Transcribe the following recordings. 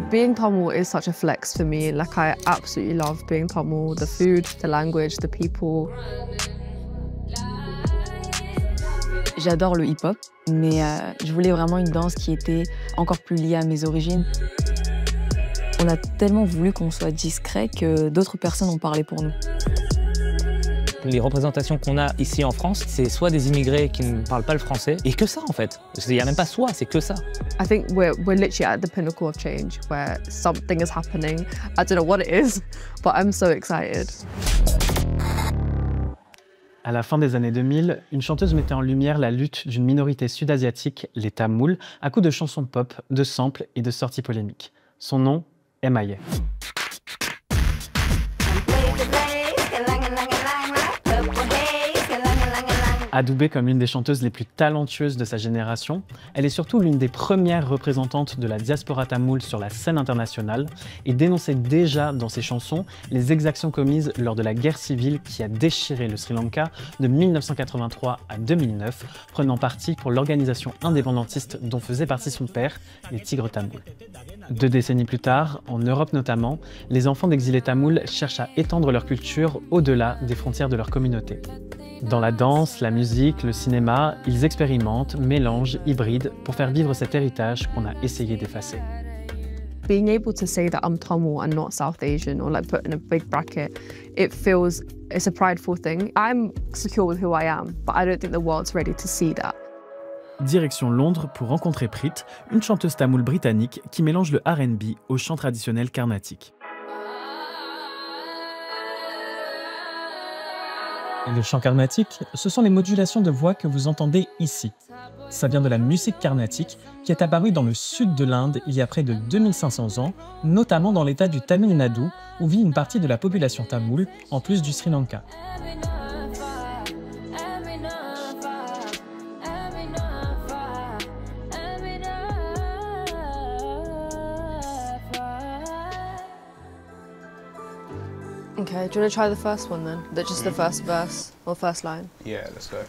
Being Tamil is such a flex for me. Like, I absolutely love being Tamil, the food, the language, the people. J'adore le hip-hop, mais je voulais vraiment une danse qui était encore plus liée à mes origines. On a tellement voulu qu'on soit discret que d'autres personnes ont parlé pour nous. Les représentations qu'on a ici en France, c'est soit des immigrés qui ne parlent pas le français, et que ça en fait. Il n'y a même pas soit, c'est que ça. I think we're literally at the pinnacle of change, where something is happening. I don't know what it is, but I'm so excited. À la fin des années 2000, une chanteuse mettait en lumière la lutte d'une minorité sud-asiatique, les Tamouls, à coups de chansons pop, de samples et de sorties polémiques. Son nom, MIA. Adoubée comme l'une des chanteuses les plus talentueuses de sa génération, elle est surtout l'une des premières représentantes de la diaspora tamoule sur la scène internationale et dénonçait déjà dans ses chansons les exactions commises lors de la guerre civile qui a déchiré le Sri Lanka de 1983 à 2009, prenant parti pour l'organisation indépendantiste dont faisait partie son père, les Tigres tamouls. 2 décennies plus tard, en Europe notamment, les enfants d'exilés tamouls cherchent à étendre leur culture au-delà des frontières de leur communauté. Dans la danse, la musique, le cinéma, ils expérimentent, mélangent, hybrident pour faire vivre cet héritage qu'on a essayé d'effacer. Being able to say that I'm Tamil and not South Asian, or like put in a big bracket, it's a prideful thing. I'm secure with who I am, but I don't think the world's ready to see that. Direction Londres pour rencontrer Preet, une chanteuse tamoule britannique qui mélange le R&B au chant traditionnel carnatique. Le chant carnatique, ce sont les modulations de voix que vous entendez ici. Ça vient de la musique carnatique qui est apparue dans le sud de l'Inde il y a près de 2500 ans, notamment dans l'état du Tamil Nadu où vit une partie de la population tamoule, en plus du Sri Lanka. Okay, do you want to try the first one then? Just the first verse or first line? Yeah, let's go.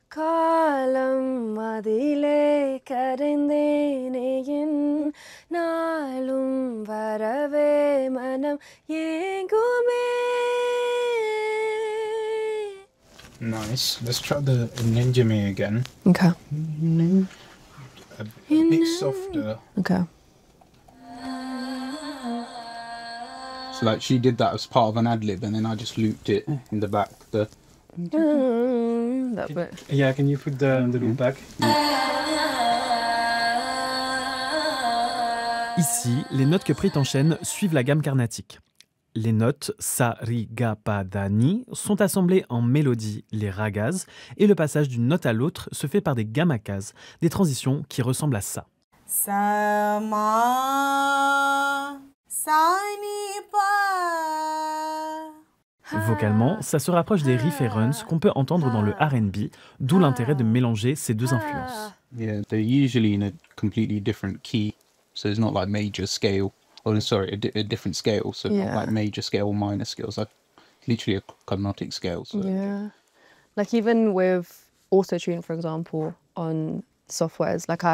Kalam madile karindene naalum varave manam yengume. Nice. Let's try the Ninjame again. Okay. A bit softer. Okay. So like she did that as part of an ad-lib and then I just looped it in the back. That bit. Yeah, can you put the loop back? Ici, les notes que Preet enchaîne suivent la gamme carnatique. Les notes sa, ri, ga, pa, da, ni sont assemblées en mélodie, les ragas, et le passage d'une note à l'autre se fait par des gamakas, des transitions qui ressemblent à ça. Sama, Vocalement, ça se rapproche des riffs et runs qu'on peut entendre dans le R&B, d'où l'intérêt de mélanger ces deux influences. Yeah, they're usually in a completely different key, so it's not like major scale. Oh, sorry, a different scale, so not like major scale, minor scales, like literally a carnatic scale. So. Yeah, like even with auto-tune, for example, on softwares, like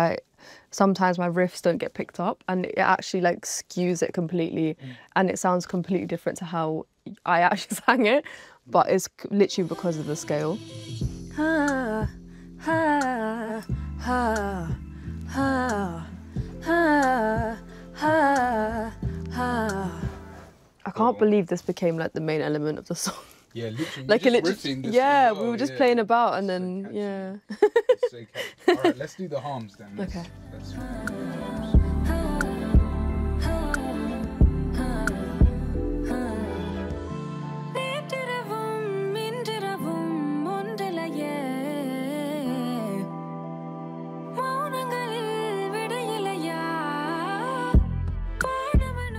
sometimes my riffs don't get picked up and it actually like skews it completely and it sounds completely different to how I actually sang it, but it's literally because of the scale. Ha, ha, ha, ha, ha, ha, ha. I can't believe this became like the main element of the song. Yeah, literally. Like Yeah, we were just playing about and then, yeah. Okay. All right, let's do the harms then. Okay. Let's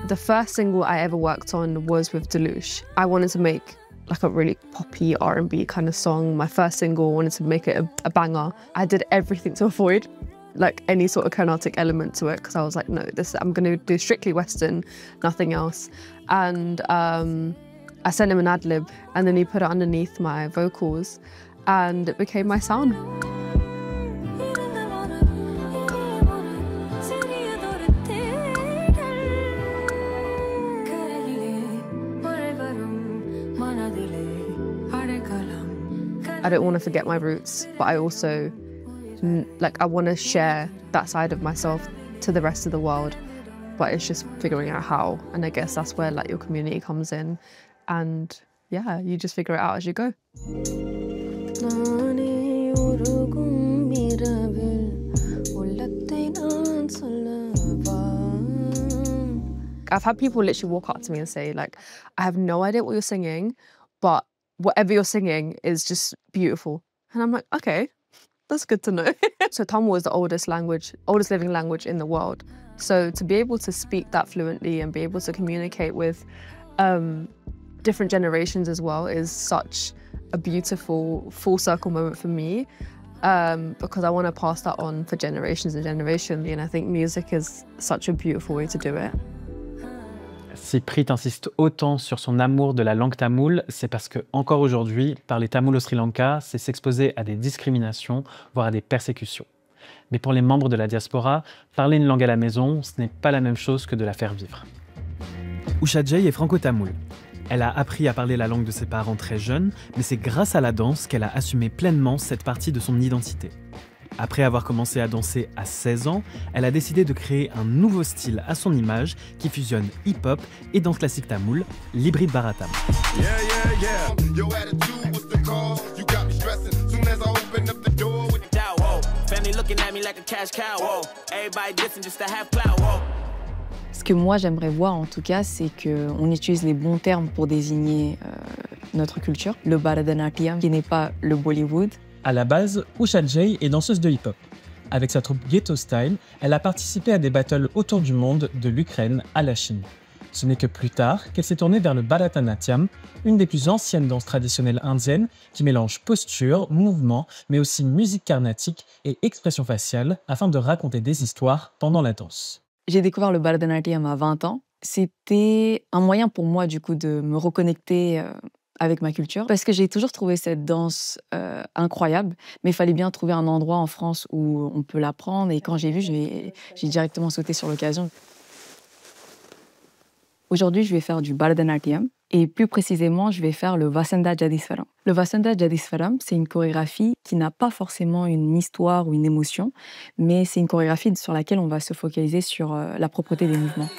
The first single I ever worked on was with Deluxe. I wanted to make like a really poppy R&B kind of song. My first single, wanted to make it a banger. I did everything to avoid like any sort of carnatic element to it because I was like, no, I'm gonna do strictly Western, nothing else. And I sent him an ad-lib and then he put it underneath my vocals and it became my sound. I don't want to forget my roots, but I also, I want to share that side of myself to the rest of the world. But it's just figuring out how. And I guess that's where your community comes in. And yeah, you just figure it out as you go. I've had people literally walk up to me and say, I have no idea what you're singing, but whatever you're singing is just beautiful. And I'm like, okay, that's good to know. So Tamil is the oldest living language in the world. So to be able to speak that fluently and be able to communicate with different generations as well is such a beautiful full circle moment for me, because I want to pass that on for generations and generations. And I think music is such a beautiful way to do it. Si Preet insiste autant sur son amour de la langue tamoule, c'est parce que, encore aujourd'hui, parler tamoul au Sri Lanka, c'est s'exposer à des discriminations, voire à des persécutions. Mais pour les membres de la diaspora, parler une langue à la maison, ce n'est pas la même chose que de la faire vivre. Usha Jay est franco-tamoule. Elle a appris à parler la langue de ses parents très jeune, mais c'est grâce à la danse qu'elle a assumé pleinement cette partie de son identité. Après avoir commencé à danser à 16 ans, elle a décidé de créer un nouveau style à son image qui fusionne hip-hop et danse classique tamoule, l'hybride Bharatam. Ce que moi j'aimerais voir en tout cas, c'est qu'on utilise les bons termes pour désigner notre culture. Le Bharatanatyam qui n'est pas le Bollywood. À la base, Usha Jay est danseuse de hip-hop. Avec sa troupe Ghetto Style, elle a participé à des battles autour du monde, de l'Ukraine à la Chine. Ce n'est que plus tard qu'elle s'est tournée vers le Bharatanatyam, une des plus anciennes danses traditionnelles indiennes qui mélange posture, mouvement, mais aussi musique carnatique et expression faciale afin de raconter des histoires pendant la danse. J'ai découvert le Bharatanatyam à 20 ans. C'était un moyen pour moi du coup de me reconnecter avec ma culture, parce que j'ai toujours trouvé cette danse incroyable, mais il fallait bien trouver un endroit en France où on peut l'apprendre, et quand j'ai vu, j'ai directement sauté sur l'occasion. Aujourd'hui, je vais faire du Bharatanatyam, et plus précisément, je vais faire le Vasanta Jadiswaram. Le Vasanta Jadiswaram, c'est une chorégraphie qui n'a pas forcément une histoire ou une émotion, mais c'est une chorégraphie sur laquelle on va se focaliser sur la propreté des mouvements.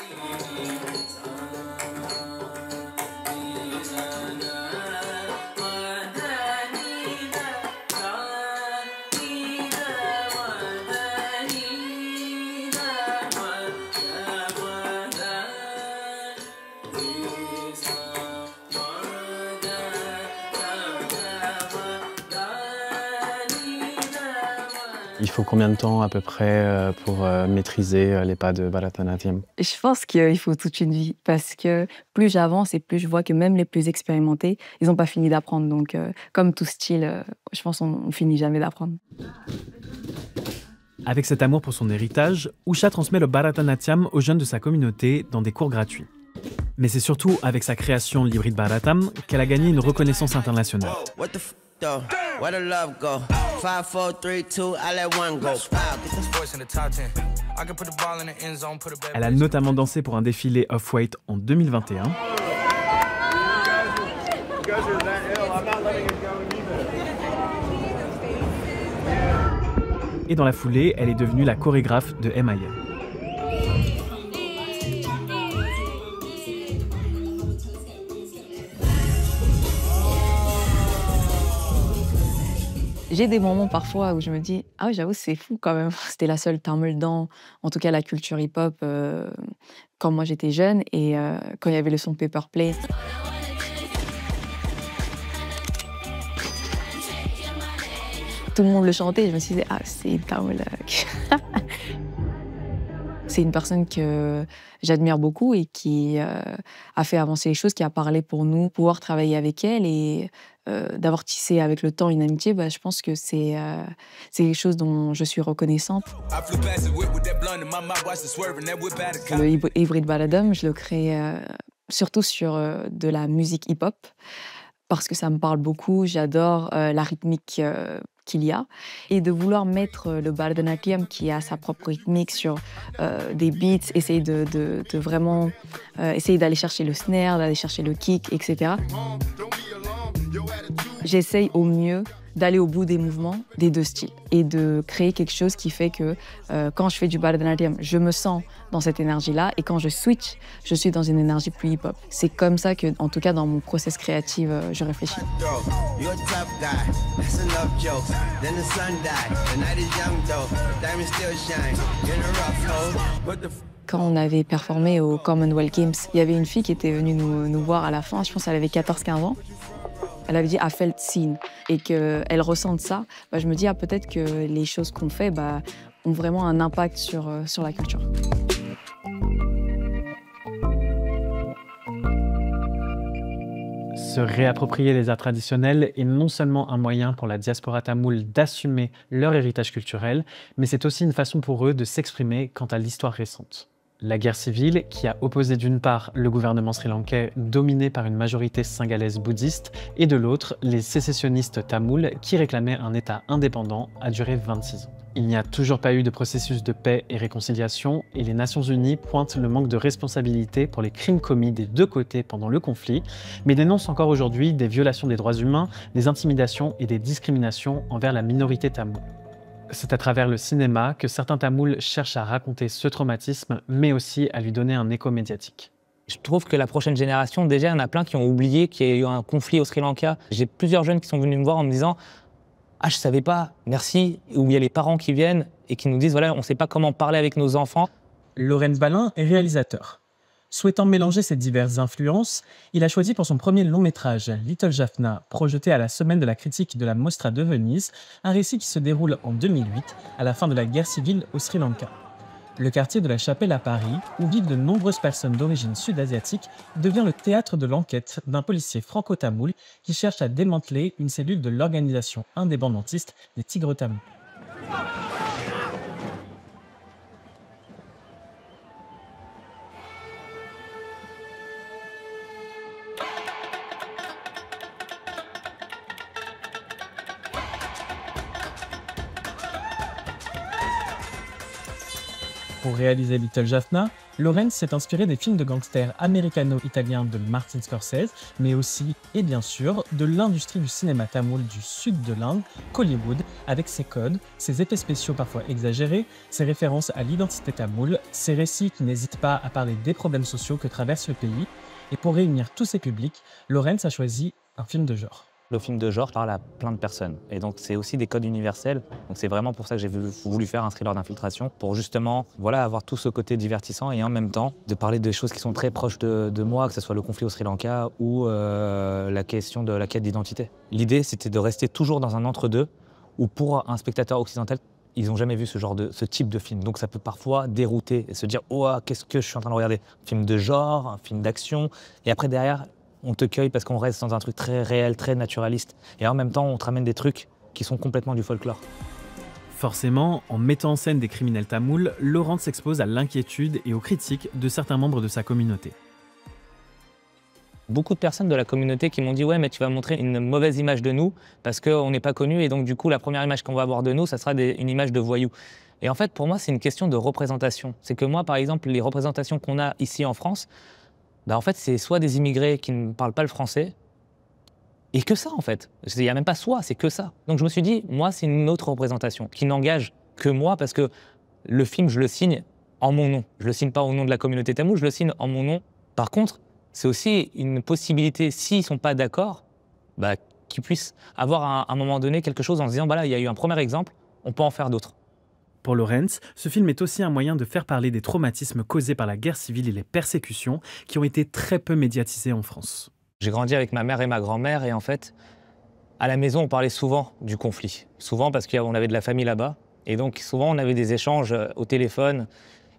Il faut combien de temps à peu près pour maîtriser les pas de Bharatanatyam? Je pense qu'il faut toute une vie, parce que plus j'avance et plus je vois que même les plus expérimentés, ils n'ont pas fini d'apprendre. Donc, comme tout style, je pense qu'on ne finit jamais d'apprendre. Avec cet amour pour son héritage, Usha transmet le Bharatanatyam aux jeunes de sa communauté dans des cours gratuits. Mais c'est surtout avec sa création l'hybride Bharatam qu'elle a gagné une reconnaissance internationale. Where the love go? 5, 4, 3, 2, I let one go. Elle a notamment dansé pour un défilé Off-White en 2021. Et dans la foulée, elle est devenue la chorégraphe de M.I.M. J'ai des moments parfois où je me dis « Ah oui, j'avoue, c'est fou quand même ». C'était la seule tamoul dans, en tout cas, la culture hip-hop quand moi j'étais jeune, et quand il y avait le son Paper Play. Tout le monde le chantait et je me suis dit « Ah, c'est une tamoul ». C'est une personne que j'admire beaucoup et qui a fait avancer les choses, qui a parlé pour nous. Pouvoir travailler avec elle et d'avoir tissé avec le temps une amitié, je pense que c'est quelque chose dont je suis reconnaissante. Le hybride Bharatanatyam, je le crée surtout sur de la musique hip-hop, parce que ça me parle beaucoup. J'adore la rythmique qu'il y a et de vouloir mettre le Bharatanatyam qui a sa propre rythmique sur des beats, essayer de vraiment essayer d'aller chercher le snare, d'aller chercher le kick, etc. J'essaye au mieux d'aller au bout des mouvements des deux styles et de créer quelque chose qui fait que quand je fais du Bharatanatyam, je me sens dans cette énergie-là et quand je switch, je suis dans une énergie plus hip-hop. C'est comme ça que, en tout cas, dans mon process créatif, je réfléchis. Quand on avait performé au Commonwealth Games, il y avait une fille qui était venue nous voir à la fin, je pense qu'elle avait 14-15 ans. Elle avait dit « I felt seen » et qu'elle ressente ça, je me dis peut-être que les choses qu'on fait ont vraiment un impact sur la culture. Se réapproprier les arts traditionnels est non seulement un moyen pour la diaspora tamoule d'assumer leur héritage culturel, mais c'est aussi une façon pour eux de s'exprimer quant à l'histoire récente. La guerre civile, qui a opposé d'une part le gouvernement sri-lankais dominé par une majorité singalaise bouddhiste, et de l'autre les sécessionnistes tamouls qui réclamaient un État indépendant, a duré 26 ans. Il n'y a toujours pas eu de processus de paix et réconciliation, et les Nations Unies pointent le manque de responsabilité pour les crimes commis des deux côtés pendant le conflit, mais dénoncent encore aujourd'hui des violations des droits humains, des intimidations et des discriminations envers la minorité tamoule. C'est à travers le cinéma que certains Tamouls cherchent à raconter ce traumatisme, mais aussi à lui donner un écho médiatique. Je trouve que la prochaine génération, déjà, il y en a plein qui ont oublié qu'il y a eu un conflit au Sri Lanka. J'ai plusieurs jeunes qui sont venus me voir en me disant « Ah, je savais pas, merci », ou il y a les parents qui viennent et qui nous disent « Voilà, on ne sait pas comment parler avec nos enfants ». Lorenz Balin est réalisateur. Souhaitant mélanger ces diverses influences, il a choisi pour son premier long-métrage, Little Jaffna, projeté à la Semaine de la critique de la Mostra de Venise, un récit qui se déroule en 2008, à la fin de la guerre civile au Sri Lanka. Le quartier de la Chapelle à Paris, où vivent de nombreuses personnes d'origine sud-asiatique, devient le théâtre de l'enquête d'un policier franco-tamoul qui cherche à démanteler une cellule de l'organisation indépendantiste des Tigres tamouls. Pour réaliser Little Jaffna, Lorenz s'est inspiré des films de gangsters américano-italiens de Martin Scorsese, mais aussi, et bien sûr, de l'industrie du cinéma tamoul du sud de l'Inde, Kollywood, avec ses codes, ses effets spéciaux parfois exagérés, ses références à l'identité tamoule, ses récits qui n'hésitent pas à parler des problèmes sociaux que traverse le pays. Et pour réunir tous ces publics, Lorenz a choisi un film de genre. Le film de genre parle à plein de personnes. Et donc, c'est aussi des codes universels. Donc, c'est vraiment pour ça que j'ai voulu faire un thriller d'infiltration, pour justement avoir tout ce côté divertissant et en même temps de parler de choses qui sont très proches de moi, que ce soit le conflit au Sri Lanka ou la question de la quête d'identité. L'idée, c'était de rester toujours dans un entre-deux où pour un spectateur occidental, ils n'ont jamais vu ce type de film. Donc ça peut parfois dérouter et se dire « Oh, qu'est-ce que je suis en train de regarder ?» Un film de genre, un film d'action. Et après, derrière, on te cueille parce qu'on reste dans un truc très réel, très naturaliste. Et en même temps, on te ramène des trucs qui sont complètement du folklore. Forcément, en mettant en scène des criminels tamouls, Laurent s'expose à l'inquiétude et aux critiques de certains membres de sa communauté. Beaucoup de personnes de la communauté qui m'ont dit « Ouais, mais tu vas montrer une mauvaise image de nous parce qu'on n'est pas connus et donc du coup, la première image qu'on va avoir de nous, ça sera une image de voyous. » Et en fait, pour moi, c'est une question de représentation. C'est que moi, par exemple, les représentations qu'on a ici en France, en fait, c'est soit des immigrés qui ne parlent pas le français, et que ça, en fait. Il n'y a même pas soit, c'est que ça. Donc je me suis dit, moi, c'est une autre représentation qui n'engage que moi, parce que le film, je le signe en mon nom. Je le signe pas au nom de la communauté tamoule, je le signe en mon nom. Par contre, c'est aussi une possibilité, s'ils ne sont pas d'accord, qu'ils puissent avoir à un moment donné quelque chose en se disant, voilà, il y a eu un premier exemple, on peut en faire d'autres. Pour Lorenz, ce film est aussi un moyen de faire parler des traumatismes causés par la guerre civile et les persécutions qui ont été très peu médiatisés en France. J'ai grandi avec ma mère et ma grand-mère et en fait, à la maison, on parlait souvent du conflit. Souvent parce qu'on avait de la famille là-bas. Et donc souvent, on avait des échanges au téléphone.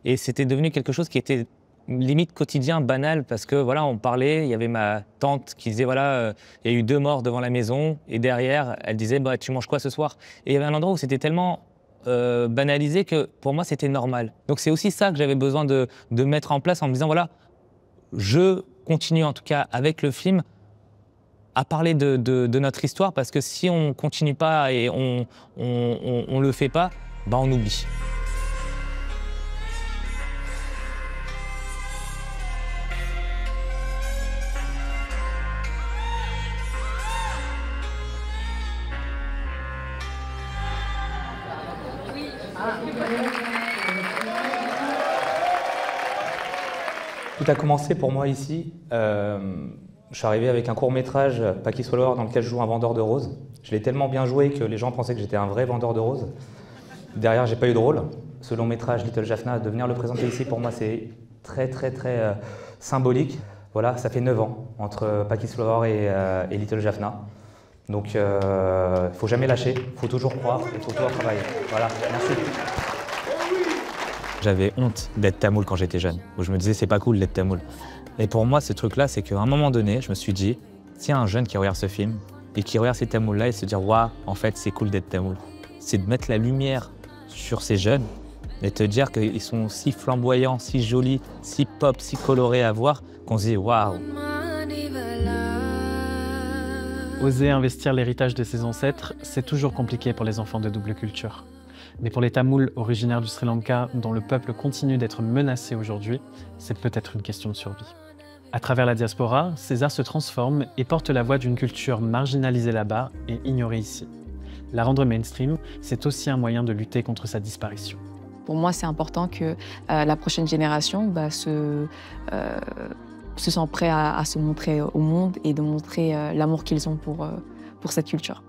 Et c'était devenu quelque chose qui était limite quotidien, banal, parce que voilà, on parlait, il y avait ma tante qui disait voilà, il y a eu 2 morts devant la maison. Et derrière, elle disait tu manges quoi ce soir? Et il y avait un endroit où c'était tellement banalisé que pour moi c'était normal. Donc c'est aussi ça que j'avais besoin de mettre en place en me disant voilà, je continue en tout cas avec le film à parler de notre histoire, parce que si on continue pas et on le fait pas, bah on oublie. Tout a commencé pour moi ici. Je suis arrivé avec un court-métrage, Paki Swallower, dans lequel je joue un vendeur de roses. Je l'ai tellement bien joué que les gens pensaient que j'étais un vrai vendeur de roses. Derrière, j'ai pas eu de rôle. Ce long-métrage, Little Jaffna, de venir le présenter ici, pour moi, c'est très symbolique. Voilà, ça fait 9 ans entre Paki Swallower et Little Jaffna. Donc, il faut jamais lâcher, il faut toujours croire, il faut toujours travailler. Voilà, merci. J'avais honte d'être tamoul quand j'étais jeune, où je me disais c'est pas cool d'être tamoul. Et pour moi, ce truc-là, c'est qu'à un moment donné, je me suis dit, s'il y a un jeune qui regarde ce film et qui regarde ces tamouls-là et se dire waouh, en fait, c'est cool d'être tamoul. C'est de mettre la lumière sur ces jeunes et te dire qu'ils sont si flamboyants, si jolis, si pop, si colorés à voir, qu'on se dit waouh. Oser investir l'héritage de ses ancêtres, c'est toujours compliqué pour les enfants de double culture. Mais pour les Tamouls originaires du Sri Lanka, dont le peuple continue d'être menacé aujourd'hui, c'est peut-être une question de survie. À travers la diaspora, ces arts se transforment et portent la voix d'une culture marginalisée là-bas et ignorée ici. La rendre mainstream, c'est aussi un moyen de lutter contre sa disparition. Pour moi, c'est important que la prochaine génération se sent prêt à se montrer au monde et de montrer l'amour qu'ils ont pour cette culture.